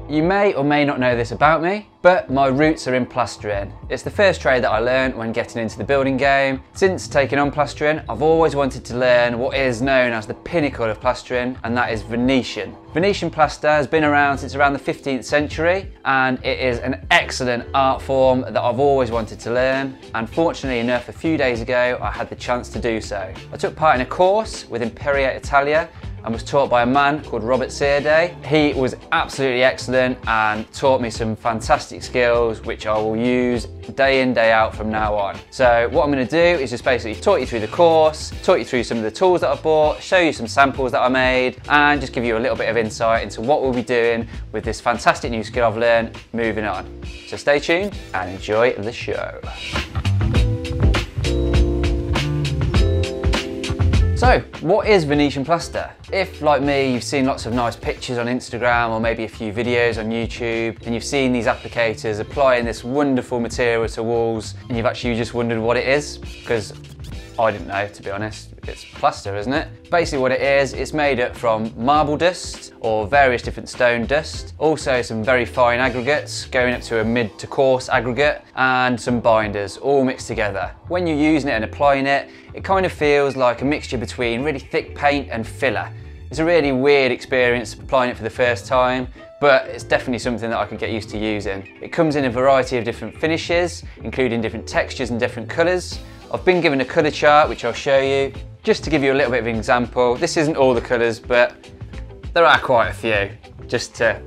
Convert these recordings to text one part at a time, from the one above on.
You may or may not know this about me, but my roots are in plastering. It's the first trade that I learned when getting into the building game. Since taking on plastering, I've always wanted to learn what is known as the pinnacle of plastering, and that is Venetian. Venetian plaster has been around since around the 15th century, and it is an excellent art form that I've always wanted to learn. And fortunately enough, a few days ago, I had the chance to do so. I took part in a course with Impera Italia and was taught by a man called Robert Searday. He was absolutely excellent and taught me some fantastic skills which I will use day in, day out from now on. So what I'm going to do is just basically talk you through the course, talk you through some of the tools that I bought, show you some samples that I made, and just give you a little bit of insight into what we'll be doing with this fantastic new skill I've learned moving on. So stay tuned and enjoy the show. So, what is Venetian plaster? If, like me, you've seen lots of nice pictures on Instagram or maybe a few videos on YouTube, and you've seen these applicators applying this wonderful material to walls, and you've actually just wondered what it is, because I didn't know, to be honest. It's plaster, isn't it? Basically what it is, it's made up from marble dust or various different stone dust, also some very fine aggregates going up to a mid to coarse aggregate, and some binders all mixed together. When you're using it and applying it, it kind of feels like a mixture between really thick paint and filler. It's a really weird experience applying it for the first time, but it's definitely something that I could get used to using. It comes in a variety of different finishes, including different textures and different colours. I've been given a colour chart which I'll show you. Just to give you a little bit of an example, this isn't all the colours, but there are quite a few, just to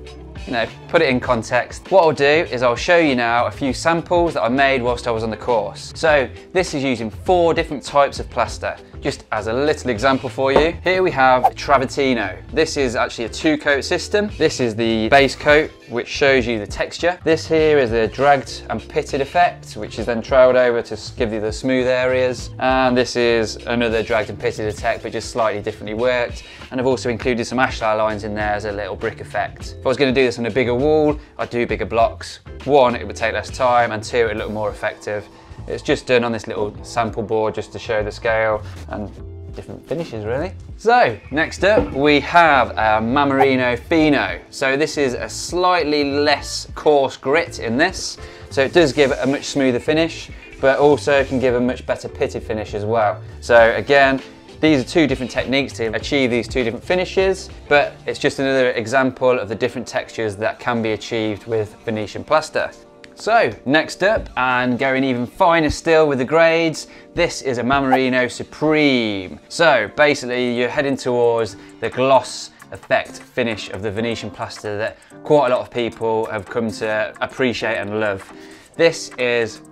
put it in context. What I'll do is I'll show you now a few samples that I made whilst I was on the course. So this is using 4 different types of plaster. Just as a little example for you, here we have Travertino. This is actually a 2-coat system. This is the base coat, which shows you the texture. This here is the dragged and pitted effect, which is then trailed over to give you the smooth areas. And this is another dragged and pitted effect, but just slightly differently worked. And I've also included some ashlar lines in there as a little brick effect. If I was going to do this on a bigger wall, I'd do bigger blocks. 1, it would take less time, and 2, it would look more effective. It's just done on this little sample board just to show the scale and different finishes really. So next up we have our MARMORINO FINO. So this is a slightly less coarse grit in this. So it does give a much smoother finish, but also can give a much better pitted finish as well. So again, these are 2 different techniques to achieve these 2 different finishes, but it's just another example of the different textures that can be achieved with Venetian plaster. So next up, and going even finer still with the grades, this is a MARMORINO Supreme. So basically you're heading towards the gloss effect finish of the Venetian plaster that quite a lot of people have come to appreciate and love. This is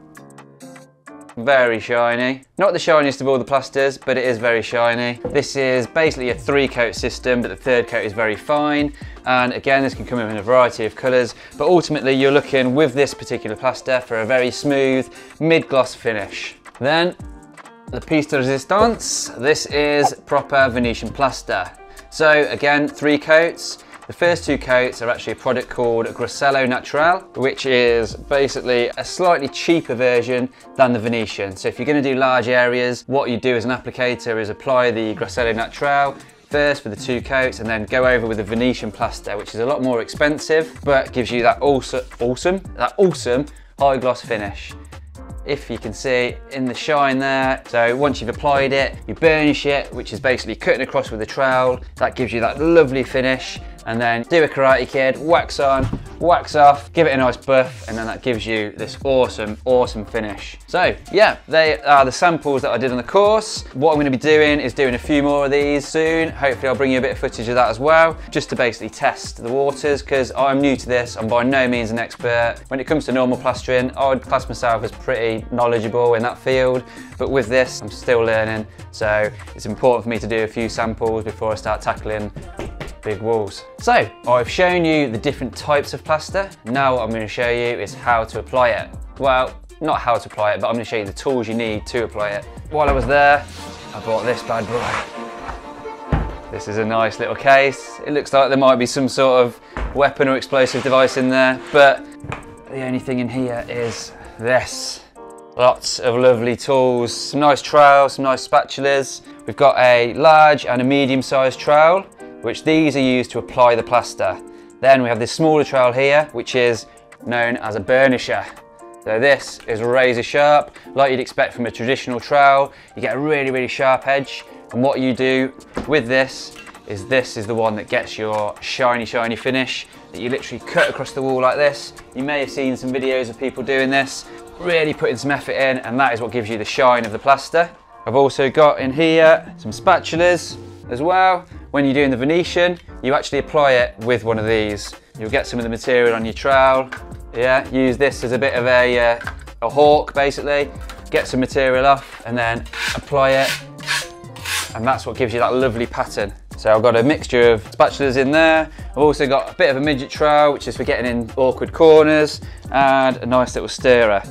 very shiny. Not the shiniest of all the plasters, but it is very shiny. This is basically a 3-coat system, but the 3rd coat is very fine. And again, this can come in a variety of colours, but ultimately you're looking with this particular plaster for a very smooth mid-gloss finish. Then, the piece de resistance. This is proper Venetian plaster. So again, 3 coats. The first 2 coats are actually a product called Grossello Natural, which is basically a slightly cheaper version than the Venetian. So if you're going to do large areas, what you do as an applicator is apply the Grossello Natural first for the 2 coats and then go over with the Venetian plaster, which is a lot more expensive, but gives you that awesome high gloss finish. If you can see in the shine there. So once you've applied it, you burnish it, which is basically cutting across with a trowel. That gives you that lovely finish. And then do a Karate Kid, wax on, wax off, give it a nice buff, and then that gives you this awesome finish. So yeah, they are the samples that I did on the course. What I'm going to be doing is doing a few more of these soon. Hopefully I'll bring you a bit of footage of that as well, just to basically test the waters, because I'm new to this. I'm by no means an expert. When it comes to normal plastering, I would class myself as pretty knowledgeable in that field, but with this, I'm still learning. So it's important for me to do a few samples before I start tackling big walls. So I've shown you the different types of plaster. Now what I'm going to show you is how to apply it. Well, not how to apply it, but I'm going to show you the tools you need to apply it. While I was there, I bought this bad boy. This is a nice little case. It looks like there might be some sort of weapon or explosive device in there, but the only thing in here is this. Lots of lovely tools, some nice trowels, some nice spatulas. We've got a large and a medium-sized trowel, which these are used to apply the plaster. Then we have this smaller trowel here, which is known as a burnisher. So this is razor sharp, like you'd expect from a traditional trowel. You get a really, really sharp edge. And what you do with this is the one that gets your shiny, shiny finish that you literally cut across the wall like this. You may have seen some videos of people doing this, really putting some effort in, and that is what gives you the shine of the plaster. I've also got in here some spatulas as well. When you're doing the Venetian, you actually apply it with one of these. You'll get some of the material on your trowel. Yeah, use this as a bit of a hawk basically. Get some material off and then apply it. And that's what gives you that lovely pattern. So I've got a mixture of spatulas in there. I've also got a bit of a midget trowel, which is for getting in awkward corners, and a nice little stirrer.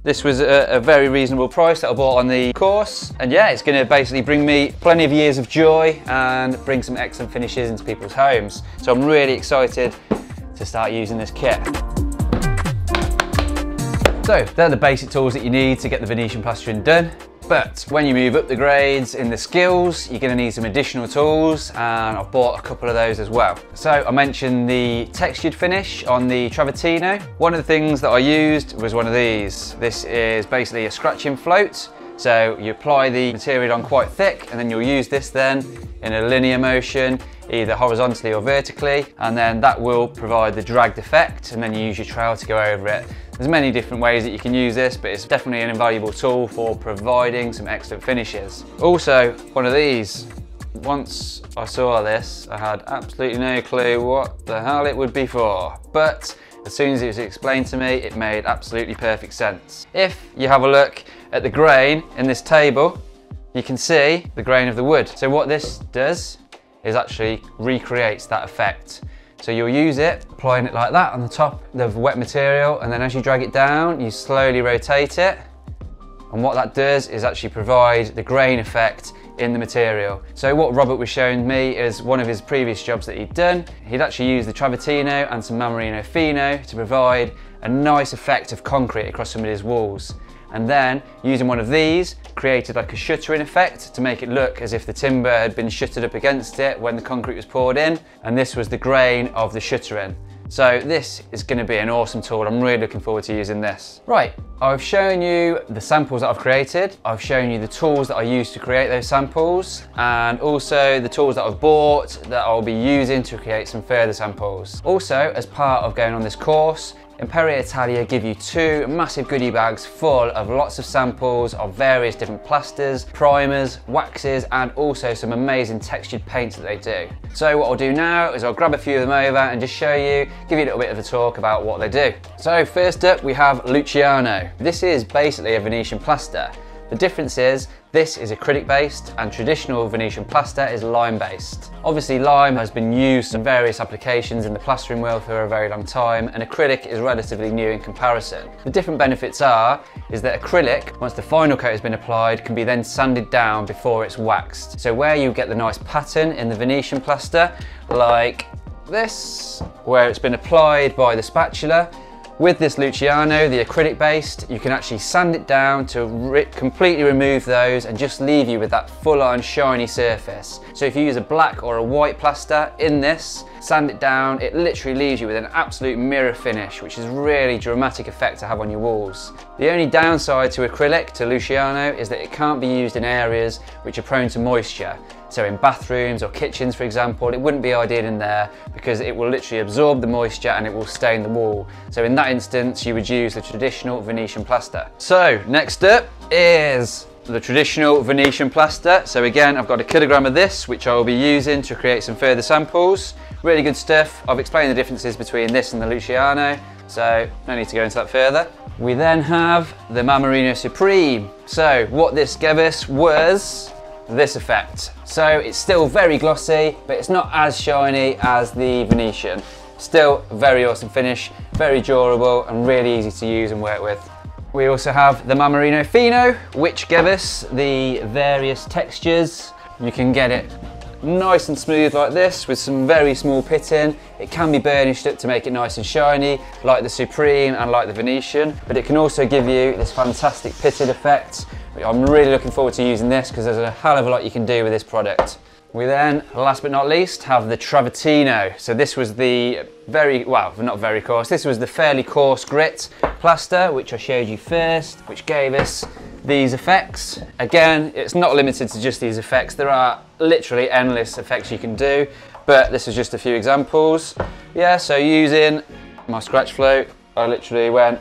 This was a very reasonable price that I bought on the course. And yeah, it's gonna basically bring me plenty of years of joy and bring some excellent finishes into people's homes. So I'm really excited to start using this kit. So they're the basic tools that you need to get the Venetian plastering done. But when you move up the grades in the skills, you're going to need some additional tools, and I've bought a couple of those as well. So I mentioned the textured finish on the Travertino. One of the things that I used was one of these. This is basically a scratching float. So you apply the material on quite thick, and then you'll use this then in a linear motion, either horizontally or vertically, and then that will provide the dragged effect, and then you use your trowel to go over it. There's many different ways that you can use this, but it's definitely an invaluable tool for providing some excellent finishes. Also, one of these. Once I saw this, I had absolutely no clue what the hell it would be for, but as soon as it was explained to me, it made absolutely perfect sense. If you have a look at the grain in this table, you can see the grain of the wood. So what this does is actually recreates that effect. So you'll use it, applying it like that on the top of the wet material, and then as you drag it down, you slowly rotate it. And what that does is actually provide the grain effect in the material. So what Robert was showing me is one of his previous jobs that he'd done. He'd actually used the Travertino and some MARMORINO FINO to provide a nice effect of concrete across some of his walls. And then, using one of these, created like a shuttering effect to make it look as if the timber had been shuttered up against it when the concrete was poured in. And this was the grain of the shuttering. So this is going to be an awesome tool. I'm really looking forward to using this. Right, I've shown you the samples that I've created. I've shown you the tools that I used to create those samples, and also the tools that I've bought that I'll be using to create some further samples. Also, as part of going on this course, Impera Italia give you 2 massive goodie bags full of lots of samples of various different plasters, primers, waxes, and also some amazing textured paints that they do. So what I'll do now is I'll grab a few of them over and just show you, give you a little bit of a talk about what they do. So first up we have Luciano. This is basically a Venetian plaster. The difference is this is acrylic based and traditional Venetian plaster is lime based. Obviously lime has been used in various applications in the plastering world for a very long time, and acrylic is relatively new in comparison. The different benefits is that acrylic, once the final coat has been applied, can be then sanded down before it's waxed. So where you get the nice pattern in the Venetian plaster, like this, where it's been applied by the spatula, with this Luciano, the acrylic based, you can actually sand it down to completely remove those and just leave you with that full-on shiny surface. So if you use a black or a white plaster in this, sand it down, it literally leaves you with an absolute mirror finish, which is really dramatic effect to have on your walls. The only downside to acrylic, to Luciano, is that it can't be used in areas which are prone to moisture. So in bathrooms or kitchens, for example, it wouldn't be ideal in there because it will literally absorb the moisture and it will stain the wall. So in that instance, you would use the traditional Venetian plaster. So next up is the traditional Venetian plaster. So again, I've got 1 kilogram of this, which I will be using to create some further samples. Really good stuff. I've explained the differences between this and the Luciano, so no need to go into that further. We then have the MARMORINO Supreme. So what this gave us was this effect. So it's still very glossy, but it's not as shiny as the Venetian. Still very awesome finish, very durable and really easy to use and work with. We also have the MARMORINO FINO, which give us the various textures. You can get it nice and smooth like this with some very small pitting. It can be burnished up to make it nice and shiny like the Supreme and like the Venetian, but it can also give you this fantastic pitted effect. I'm really looking forward to using this because there's a hell of a lot you can do with this product. We then, last but not least, have the Travertino. So this was the this was the fairly coarse grit plaster, which I showed you first, which gave us these effects. Again, it's not limited to just these effects. There are literally endless effects you can do, but this is just a few examples. Yeah, so using my scratch float, I literally went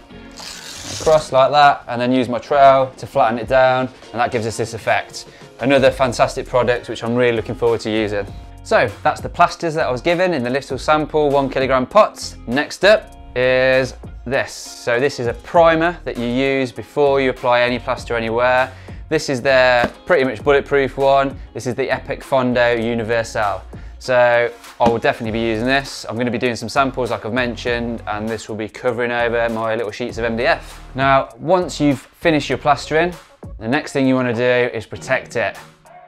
across like that and then used my trowel to flatten it down, and that gives us this effect. Another fantastic product which I'm really looking forward to using. So that's the plasters that I was given in the little sample 1 kilogram pots. Next up is this. So this is a primer that you use before you apply any plaster anywhere. This is their pretty much bulletproof one. This is the Epic Fondo Universal. So I will definitely be using this. I'm going to be doing some samples like I've mentioned, and this will be covering over my little sheets of MDF. Now, once you've finished your plastering, the next thing you want to do is protect it.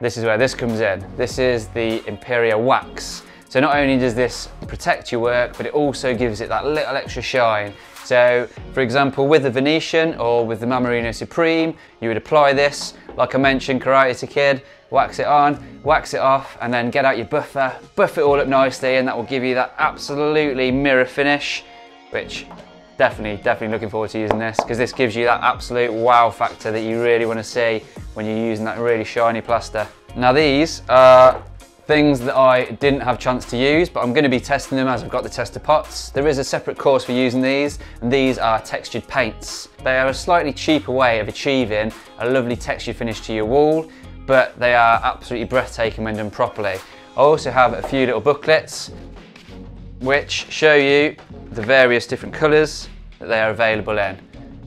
This is where this comes in. This is the Impera wax. So not only does this protect your work, but it also gives it that little extra shine. So for example, with the Venetian or with the MARMORINO Supreme, you would apply this, like I mentioned, Karate Kid, wax it on, wax it off, and then get out your buffer, buff it all up nicely, and that will give you that absolutely mirror finish, which definitely looking forward to using this, because this gives you that absolute wow factor that you really want to see when you're using that really shiny plaster. Now these are things that I didn't have a chance to use, but I'm going to be testing them as I've got the tester pots. There is a separate course for using these, and these are textured paints. They are a slightly cheaper way of achieving a lovely textured finish to your wall, but they are absolutely breathtaking when done properly. I also have a few little booklets which show you the various different colours that they are available in.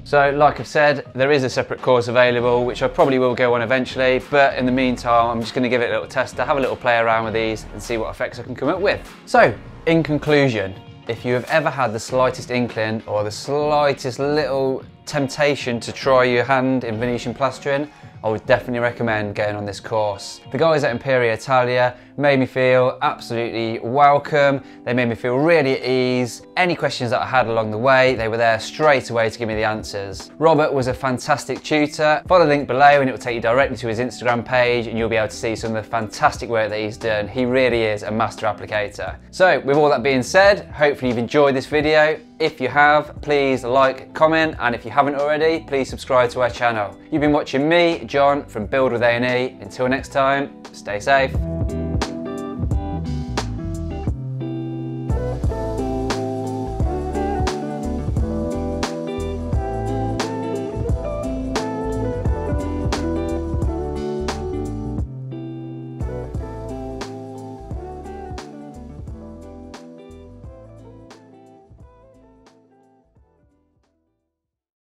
So like I've said, there is a separate course available, which I probably will go on eventually, but in the meantime, I'm just going to give it a little tester, have a little play around with these and see what effects I can come up with. So, in conclusion, if you have ever had the slightest inkling or the slightest little temptation to try your hand in Venetian plastering, I would definitely recommend getting on this course. The guys at Impera Italia made me feel absolutely welcome. They made me feel really at ease. Any questions that I had along the way, they were there straight away to give me the answers. Robert was a fantastic tutor. Follow the link below and it will take you directly to his Instagram page, and you'll be able to see some of the fantastic work that he's done. He really is a master applicator. So with all that being said, hopefully you've enjoyed this video. If you have, please like, comment, and if you haven't already, please subscribe to our channel. You've been watching me, John, from Build with A&E. Until next time, stay safe.